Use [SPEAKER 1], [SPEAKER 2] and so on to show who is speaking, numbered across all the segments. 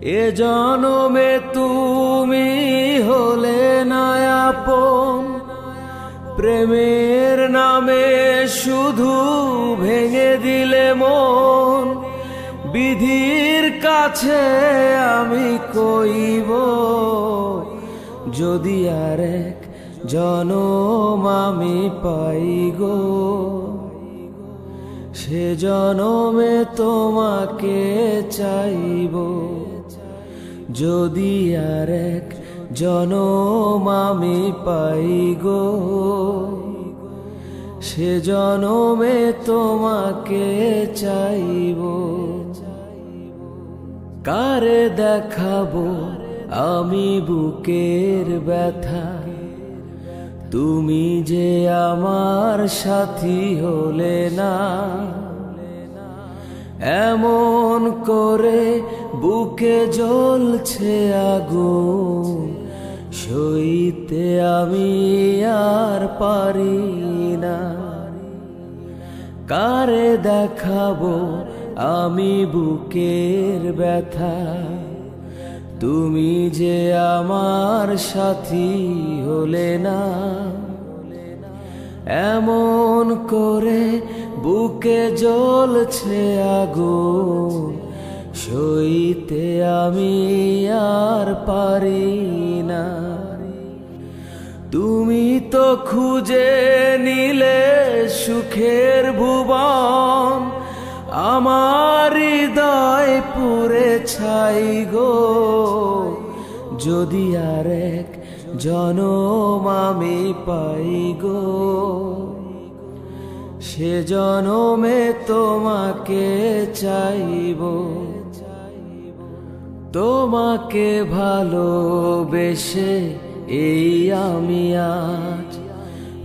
[SPEAKER 1] এ জনমে তুমি হলে না আপন, প্রেমের নামে শুধু ভেঙে দিলে মন। বিধির কাছে আমি কইব, যদি আর এক জনম আমি পাই গো, সে জনমে তোমাকে চাইব। যদি আর এক জনম আমি পাই গো, সে জনমে তোমাকে চাইব। কারে দেখাবো আমি বুকের ব্যথা, তুমি যে আমার সাথী হলে না। এমন করে বুকে জ্বলছে আগুন, সইতে আমি আর পারি না। কারে দেখাবো আমি বুকের ব্যথা, তুমি যে আমার সাথী হলে না। এমন করে বুকে জ্বলছে আগুন, সইতে আমি আর পারি না। তুমি তো খুঁজে নিলে সুখের ভুবন, আমার হৃদয় পুরে ছাই গো। যদি আর এক জনম আমি পাই গো, সে জনমে তোমাকে চাইব। তোমাকে ভালোবেসে এই আমি আজ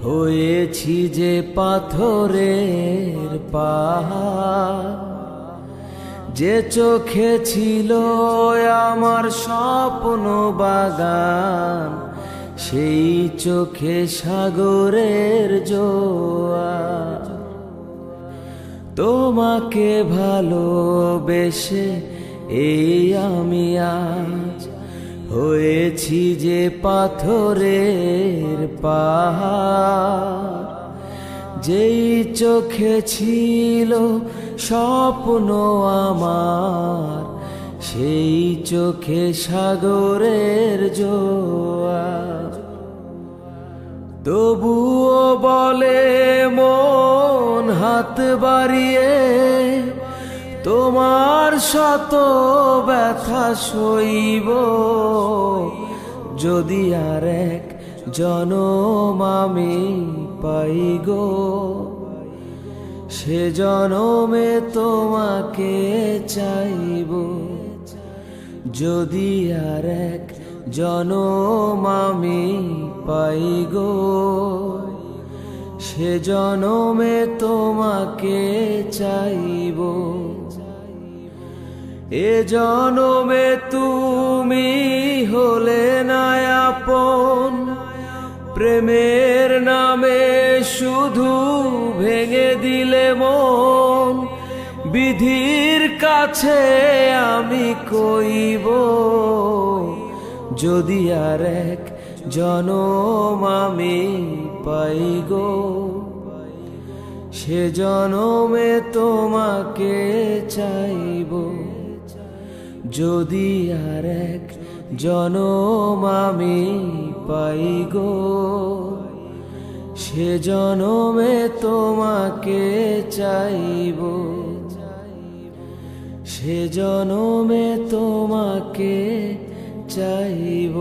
[SPEAKER 1] হয়েছি যে পাথরের পাহাড়। যে চোখে ছিল আমার স্বপ্ন বাগান, সেই চোখে সাগরের জোয়ার। তোমাকে ভালোবেসে এই আমি আজ হয়েছি যে পাথরের পাহাড়। যেই চোখে ছিল স্বপ্ন আমার, সেই চোখে সাগরের জোয়ার। তবুও বলে মন হাত বাড়িয়ে, তোমার শত ব্যথা সইব। যদি আর এক জনম আমি পাই গো, সে জনমে তোমাকে চাইব। যদি আর এক জনম আমি পাই গো, সে জনমে তোমাকে চাইব। এ জনমে তুমি হলে না আপন, প্রেমের নামে শুধু ভেঙে দিলে মন। বিধির কাছে আমি কইব, যদি আর এক জনম আমি পাই গো, সে জনমে তোমাকে চাইব। যদি আর এক জনম আমি পাই গো, সে জনমে তোমাকে চাইব। সে জনমে তোমাকে চাইব।